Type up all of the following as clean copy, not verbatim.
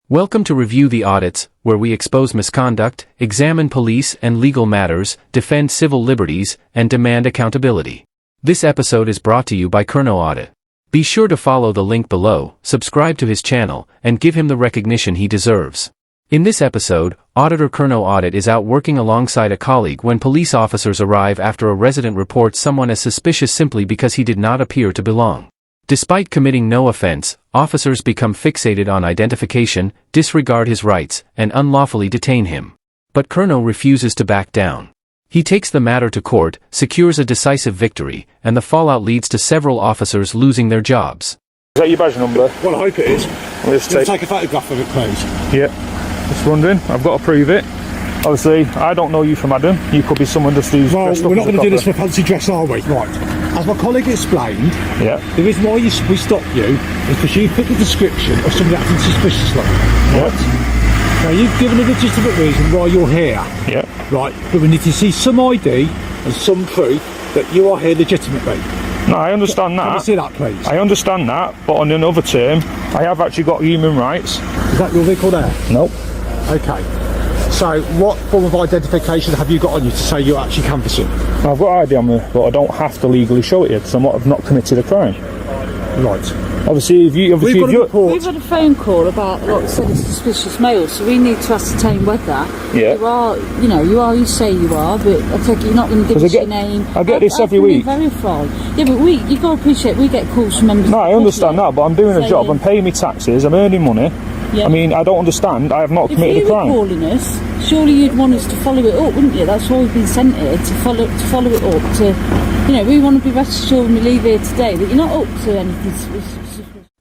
Welcome to Review the Audits, where we expose misconduct, examine police and legal matters, defend civil liberties, and demand accountability. This episode is brought to you by Kernow Audit. Be sure to follow the link below, subscribe to his channel, and give him the recognition he deserves. In this episode, Auditor Kernow Audit is out working alongside a colleague when police officers arrive after a resident reports someone as suspicious simply because he did not appear to belong. Despite committing no offense, officers become fixated on identification, disregard his rights, and unlawfully detain him. But Kernow refuses to back down. He takes the matter to court, secures a decisive victory, and the fallout leads to several officers losing their jobs. Is that your badge number? Well, I hope it is. Let's take a photograph of it, please. Yeah. Just wondering. I've got to prove it. Obviously, I don't know you from Adam. You could be someone just who's dressed up. We're not going to do this for fancy dress, are we? Right. As my colleague explained, the reason why we stopped you is because you fit the description of somebody acting suspiciously. Right? Now, you've given a legitimate reason why you're here. Yeah. Right. But we need to see some ID and some proof that you are here legitimately. No, I understand that. Can I see that, please? I understand that, but on another term, I have actually got human rights. Is that your vehicle there? Nope. Okay. So, what form of identification have you got on you to say you're actually canvassing? I've got ID on me, but I don't have to legally show it yet because I've not committed a crime. Right. Obviously, We've had a phone call about, like I said, a suspicious male, so we need to ascertain whether you say you are, but I take it you're not going to give us your name. I get this every week. Verify. Yeah, but you've got to appreciate we get calls from members. No, I understand that, but I'm doing a job, I'm paying me taxes, I'm earning money. Yeah. I mean, I don't understand. I have not committed a crime. If you were calling us, surely you'd want us to follow it up, wouldn't you? That's why we've been sent here, to follow it up. We want to be rest assured when we leave here today that you're not up to anything.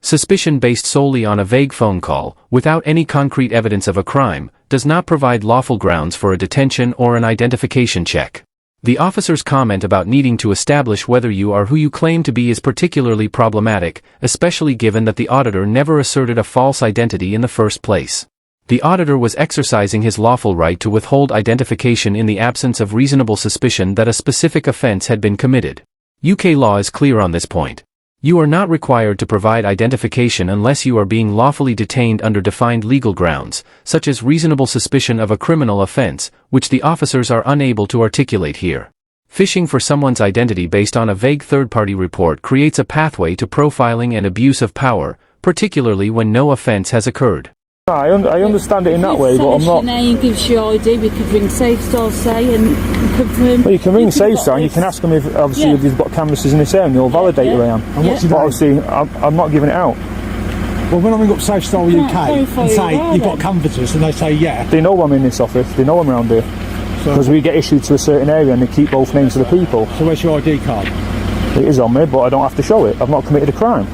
Suspicion based solely on a vague phone call, without any concrete evidence of a crime, does not provide lawful grounds for a detention or an identification check. The officer's comment about needing to establish whether you are who you claim to be is particularly problematic, especially given that the auditor never asserted a false identity in the first place. The auditor was exercising his lawful right to withhold identification in the absence of reasonable suspicion that a specific offence had been committed. UK law is clear on this point. You are not required to provide identification unless you are being lawfully detained under defined legal grounds, such as reasonable suspicion of a criminal offense, which the officers are unable to articulate here. Fishing for someone's identity based on a vague third-party report creates a pathway to profiling and abuse of power, particularly when no offense has occurred. I understand it in that way, but I'm not. If your name gives you ID, we could ring SafeStar, say, and confirm. Well, you can ring SafeStar and you can ask them if you've got canvases in this area and they'll validate who I am. And what's your name? Obviously, I'm not giving it out. Well, when I ring up SafeStar UK and say you've got canvases and they say they know I'm in this office, they know I'm around here. Because we get issued to a certain area and they keep both names of the people. So where's your ID card? It is on me, but I don't have to show it. I've not committed a crime.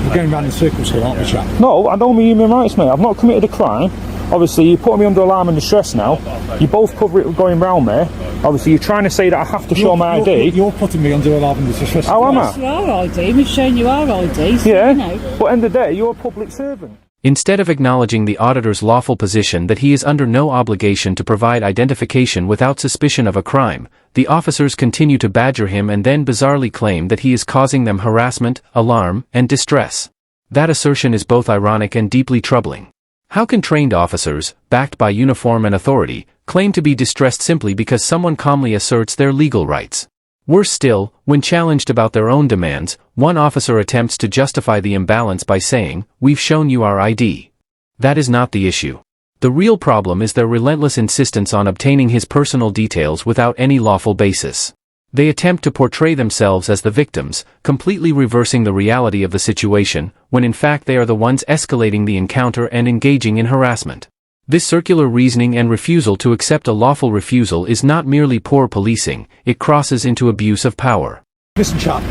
We're going round in circles here, aren't we, chap? No, I don't mean human rights, mate. I've not committed a crime. Obviously, you put me under alarm and distress now. You both cover it going round me. Obviously, you're trying to say that I have to show my ID. You're putting me under alarm and distress. How am I? It's our ID. We've shown you our ID. So yeah, but end of the day, you're a public servant. Instead of acknowledging the auditor's lawful position that he is under no obligation to provide identification without suspicion of a crime, the officers continue to badger him and then bizarrely claim that he is causing them harassment, alarm, and distress. That assertion is both ironic and deeply troubling. How can trained officers, backed by uniform and authority, claim to be distressed simply because someone calmly asserts their legal rights? Worse still, when challenged about their own demands, one officer attempts to justify the imbalance by saying, "We've shown you our ID." That is not the issue. The real problem is their relentless insistence on obtaining his personal details without any lawful basis. They attempt to portray themselves as the victims, completely reversing the reality of the situation, when in fact they are the ones escalating the encounter and engaging in harassment. This circular reasoning and refusal to accept a lawful refusal is not merely poor policing, it crosses into abuse of power. Listen, chap,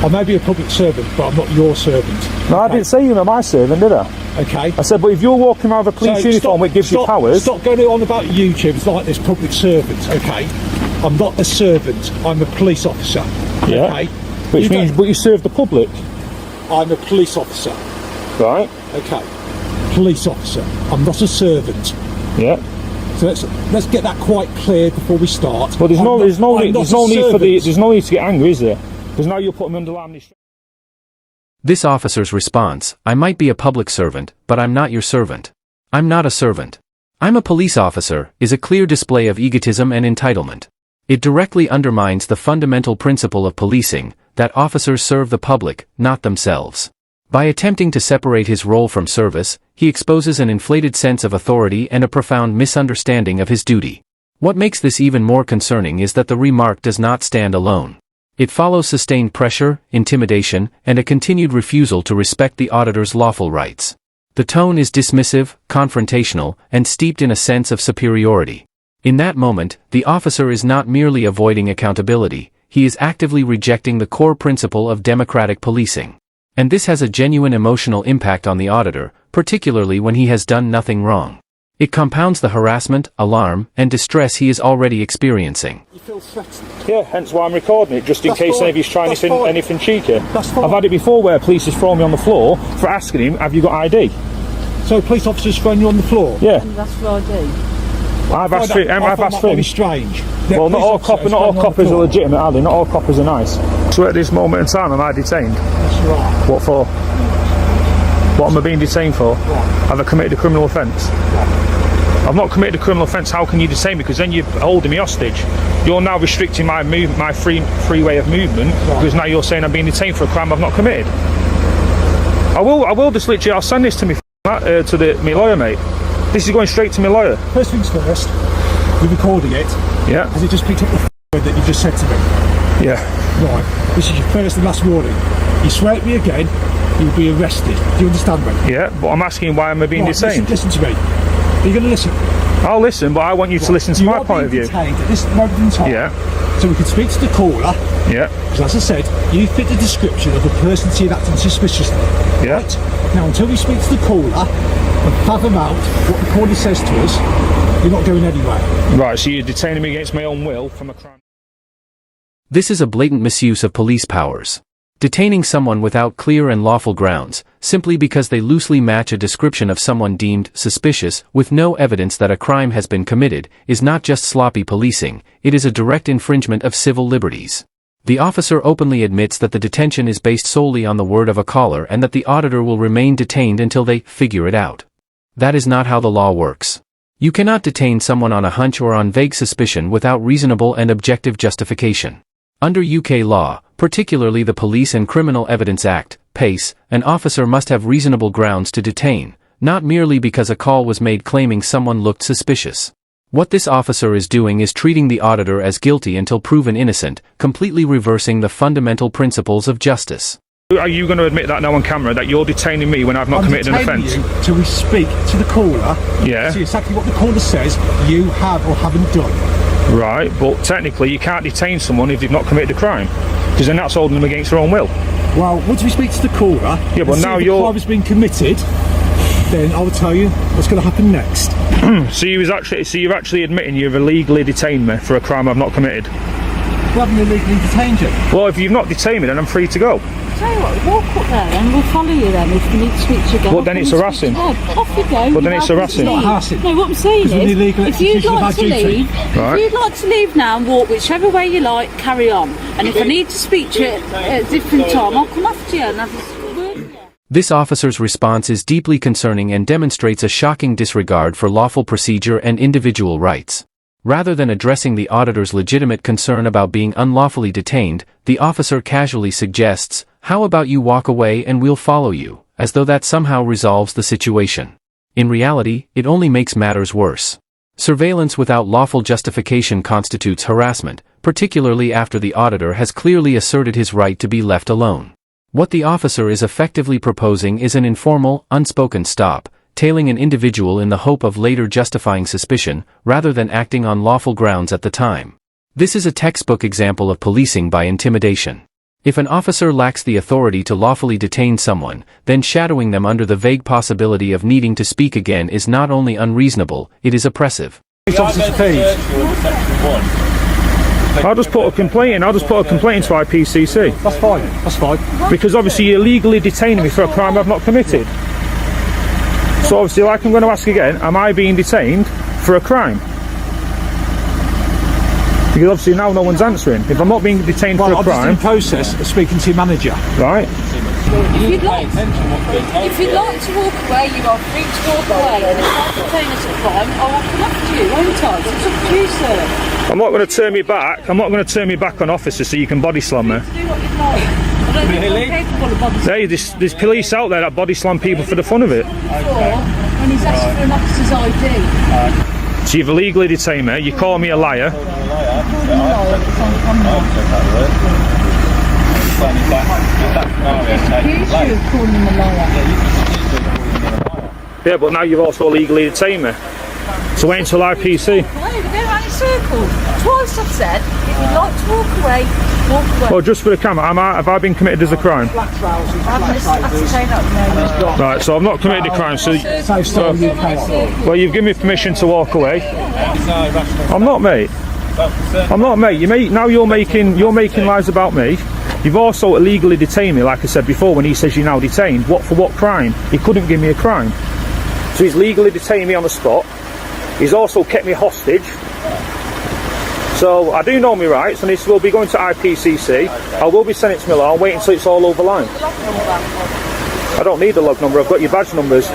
I may be a public servant, but I'm not your servant. No, I didn't say you were my servant, did I? Okay. I said, but if you're walking around with a police uniform which gives you powers... Stop going on about YouTube, it's like this public servant, okay? I'm not a servant, I'm a police officer, okay? Which means, but you serve the public? I'm a police officer. Right. Okay. Police officer. I'm not a servant. Yeah. So let's get that quite clear before we start. Well, there's no need to get angry, is there? Because now you're putting me under alarm. This officer's response, "I might be a public servant, but I'm not your servant. I'm not a servant. I'm a police officer," is a clear display of egotism and entitlement. It directly undermines the fundamental principle of policing, that officers serve the public, not themselves. By attempting to separate his role from service, he exposes an inflated sense of authority and a profound misunderstanding of his duty. What makes this even more concerning is that the remark does not stand alone. It follows sustained pressure, intimidation, and a continued refusal to respect the auditor's lawful rights. The tone is dismissive, confrontational, and steeped in a sense of superiority. In that moment, the officer is not merely avoiding accountability, he is actively rejecting the core principle of democratic policing. And this has a genuine emotional impact on the auditor, particularly when he has done nothing wrong. It compounds the harassment, alarm, and distress he is already experiencing. You feel threatened? Yeah, hence why I'm recording it, just in case anybody's trying anything cheeky. That's fine. I've had it before where police has thrown me on the floor for asking him, "Have you got ID?" So police officers thrown you on the floor? Yeah. And that's what I do. I've asked for him. Very strange. Well, not all coppers are legitimate, are they? Not all coppers are nice. So at this moment in time, am I detained? That's right. What for? What am I being detained for? Have I committed a criminal offence? I've not committed a criminal offence. How can you detain me? Because then you're holding me hostage. You're now restricting my free way of movement, because now you're saying I'm being detained for a crime I've not committed. I will just literally. I'll send this to me my lawyer, mate. This is going straight to my lawyer. First things first, you're recording it. Yeah. Has it just picked up the word that you just said to me? Yeah. Right. This is your first and last warning. You swear at me again, you'll be arrested. Do you understand me? Yeah, but I'm asking why am I being detained? Listen to me. Are you going to listen? I'll listen, but I want you to listen to my point of view. Detained at this moment in time. Yeah. So we can speak to the caller. Yeah. Because as I said, you fit the description of a person seen acting suspiciously. Yeah. Right? Now, until we speak to the caller and fathom out what the caller says to us, you're not going anywhere. Right, so you're detaining me against my own will from a crime. This is a blatant misuse of police powers. Detaining someone without clear and lawful grounds, simply because they loosely match a description of someone deemed suspicious, with no evidence that a crime has been committed, is not just sloppy policing, it is a direct infringement of civil liberties. The officer openly admits that the detention is based solely on the word of a caller and that the auditor will remain detained until they figure it out. That is not how the law works. You cannot detain someone on a hunch or on vague suspicion without reasonable and objective justification. Under UK law, particularly the Police and Criminal Evidence Act, PACE, an officer must have reasonable grounds to detain, not merely because a call was made claiming someone looked suspicious. What this officer is doing is treating the auditor as guilty until proven innocent, completely reversing the fundamental principles of justice. Are you going to admit that now on camera, that you're detaining me when I've not committed an offence? Till we speak to the caller. Yeah. See exactly what the caller says you have or haven't done. Right, but technically you can't detain someone if they've not committed a crime, because then that's holding them against their own will. Well, once we speak to the caller, yeah, but now the crime has been committed, then I will tell you what's going to happen next. So you're actually admitting you've illegally detained me for a crime I've not committed? We haven't illegally detained you. Well, if you've not detained me, then I'm free to go. Tell you what, walk up there and we'll follow you then if we need to speak to you again. But then it's harassing. Off you go. But then it's harassing. It's not harassing. No, what I'm saying is, if you'd like to leave, right. if you'd like to leave now and walk whichever way you like, carry on. And if I need to speak to you at a different time, I'll come after you and have a word with you. This officer's response is deeply concerning and demonstrates a shocking disregard for lawful procedure and individual rights. Rather than addressing the auditor's legitimate concern about being unlawfully detained, the officer casually suggests, "How about you walk away and we'll follow you," as though that somehow resolves the situation. In reality, it only makes matters worse. Surveillance without lawful justification constitutes harassment, particularly after the auditor has clearly asserted his right to be left alone. What the officer is effectively proposing is an informal, unspoken stop, tailing an individual in the hope of later justifying suspicion, rather than acting on lawful grounds at the time. This is a textbook example of policing by intimidation. If an officer lacks the authority to lawfully detain someone, then shadowing them under the vague possibility of needing to speak again is not only unreasonable, it is oppressive. I'll just put a complaint in. I'll just put a complaint into IPCC. That's fine. That's fine. Because obviously you're illegally detaining me for a crime I've not committed. So obviously, like I'm going to ask again, am I being detained for a crime? Because obviously now no one's answering. If I'm not being detained for a crime... I'm just in the process of speaking to your manager. Right. If you'd like to walk away, you are free to walk away. And if I detain us at crime, I will come after you, won't I? It's up to you, sir. I'm not going to turn me back. I'm not going to turn me back on officers so you can body slam me. Do what you'd like. I don't think I'm capable of body slamming. Hey, there's police out there that body slam people for the fun of it. When he's asked for an officer's ID. So you've illegally detained me, you call me a liar. Yeah, but now you've also illegally detained me. So wait until IPC. Twice I've said, if you'd like to walk away, walk away. Well, just for the camera, have I been committed as a crime? Right, so I've not committed a crime, so well, you've given me permission to walk away. I'm not, mate. I'm not, mate. Now you're making lies about me. You've also illegally detained me, like I said before, when he says you're now detained. What for? What crime? He couldn't give me a crime. So he's legally detained me on the spot. He's also kept me hostage. So I do know my rights, and this will be going to IPCC. I will be sent it to Milan. I'll wait until it's all over the line. I don't need the log number. I've got your badge numbers.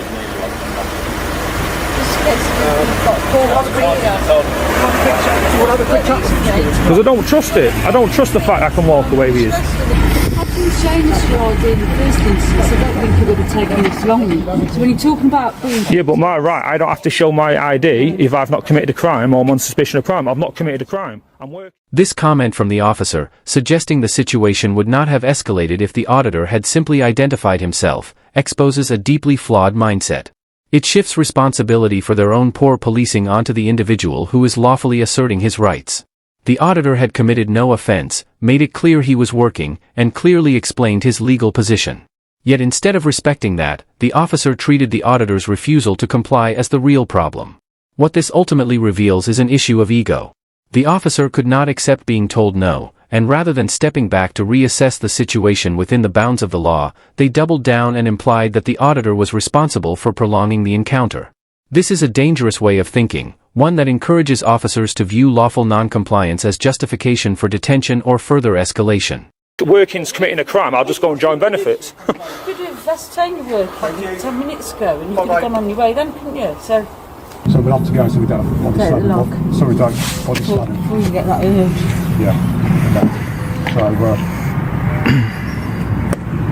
Because I don't trust it. I don't trust the fact I can walk away with you. How can you change your ID in the first instance? I don't think it would have taken this long. So when you're talking about being... Yeah, but my right, I don't have to show my ID if I've not committed a crime or I'm on suspicion of crime. I've not committed a crime. I'm working. This comment from the officer, suggesting the situation would not have escalated if the auditor had simply identified himself, exposes a deeply flawed mindset. It shifts responsibility for their own poor policing onto the individual who is lawfully asserting his rights. The auditor had committed no offense, made it clear he was working, and clearly explained his legal position. Yet instead of respecting that, the officer treated the auditor's refusal to comply as the real problem. What this ultimately reveals is an issue of ego. The officer could not accept being told no, and rather than stepping back to reassess the situation within the bounds of the law, they doubled down and implied that the auditor was responsible for prolonging the encounter. This is a dangerous way of thinking, one that encourages officers to view lawful non-compliance as justification for detention or further escalation. Working's committing a crime, I'll just go and join benefits. You could have last time you were working 10 minutes ago and you could have gone on your way then, couldn't you? So we'll have to go so we don't have body slam. So we don't body slam. Before you get that urge. Yeah. Okay. So,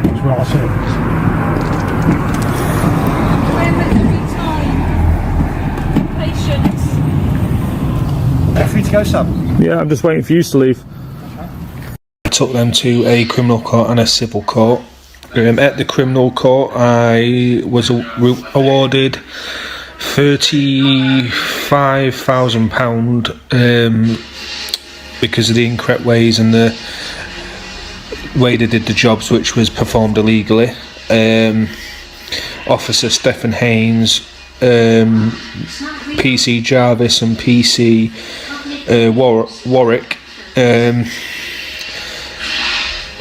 that's what I said. Free to go, Sam? Yeah, I'm just waiting for you to leave. I took them to a criminal court and a civil court. At the criminal court, I was awarded £35,000 because of the incorrect ways and the way they did the jobs, which was performed illegally. Officer Stephen Haynes, PC Jarvis and PC Warwick.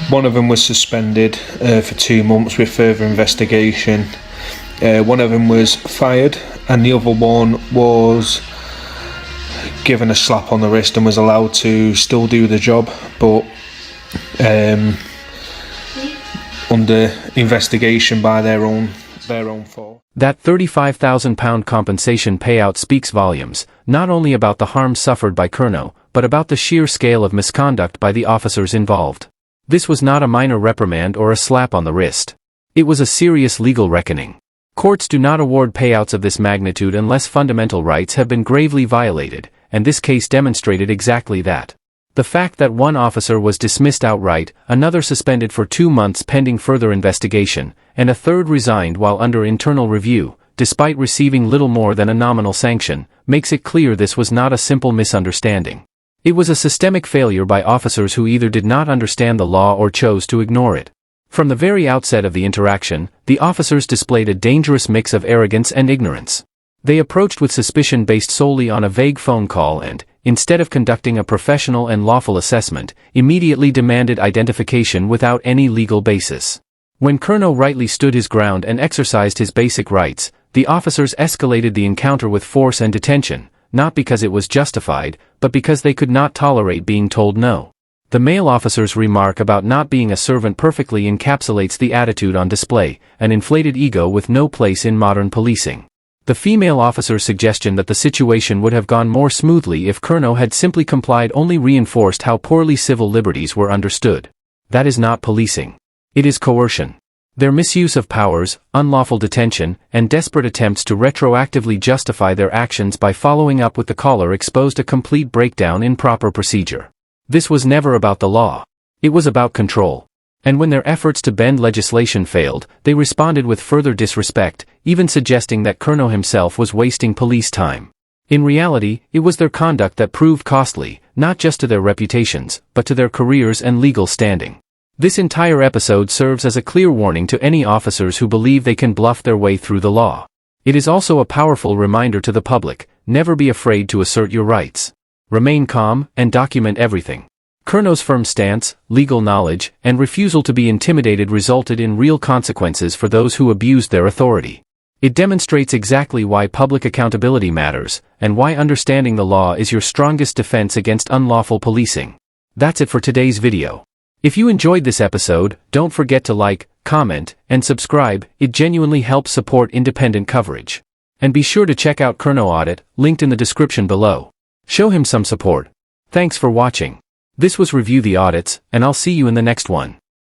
One of them was suspended for 2 months with further investigation. One of them was fired and the other one was given a slap on the wrist and was allowed to still do the job, but under investigation by their own fault. That £35,000 compensation payout speaks volumes, not only about the harm suffered by Kernow, but about the sheer scale of misconduct by the officers involved. This was not a minor reprimand or a slap on the wrist. It was a serious legal reckoning. Courts do not award payouts of this magnitude unless fundamental rights have been gravely violated, and this case demonstrated exactly that. The fact that one officer was dismissed outright, another suspended for 2 months pending further investigation, and a third resigned while under internal review, despite receiving little more than a nominal sanction, makes it clear this was not a simple misunderstanding. It was a systemic failure by officers who either did not understand the law or chose to ignore it. From the very outset of the interaction, the officers displayed a dangerous mix of arrogance and ignorance. They approached with suspicion based solely on a vague phone call and, instead of conducting a professional and lawful assessment, immediately demanded identification without any legal basis. When Kernow rightly stood his ground and exercised his basic rights, the officers escalated the encounter with force and detention, not because it was justified, but because they could not tolerate being told no. The male officer's remark about not being a servant perfectly encapsulates the attitude on display, an inflated ego with no place in modern policing. The female officer's suggestion that the situation would have gone more smoothly if Kernow had simply complied only reinforced how poorly civil liberties were understood. That is not policing. It is coercion. Their misuse of powers, unlawful detention, and desperate attempts to retroactively justify their actions by following up with the collar exposed a complete breakdown in proper procedure. This was never about the law. It was about control. And when their efforts to bend legislation failed, they responded with further disrespect, even suggesting that Kernow himself was wasting police time. In reality, it was their conduct that proved costly, not just to their reputations, but to their careers and legal standing. This entire episode serves as a clear warning to any officers who believe they can bluff their way through the law. It is also a powerful reminder to the public: never be afraid to assert your rights. Remain calm, and document everything. Kernow's firm stance, legal knowledge, and refusal to be intimidated resulted in real consequences for those who abused their authority. It demonstrates exactly why public accountability matters, and why understanding the law is your strongest defense against unlawful policing. That's it for today's video. If you enjoyed this episode, don't forget to like, comment, and subscribe. It genuinely helps support independent coverage. And be sure to check out Kernow Audit, linked in the description below. Show him some support. Thanks for watching. This was Review the Audits, and I'll see you in the next one.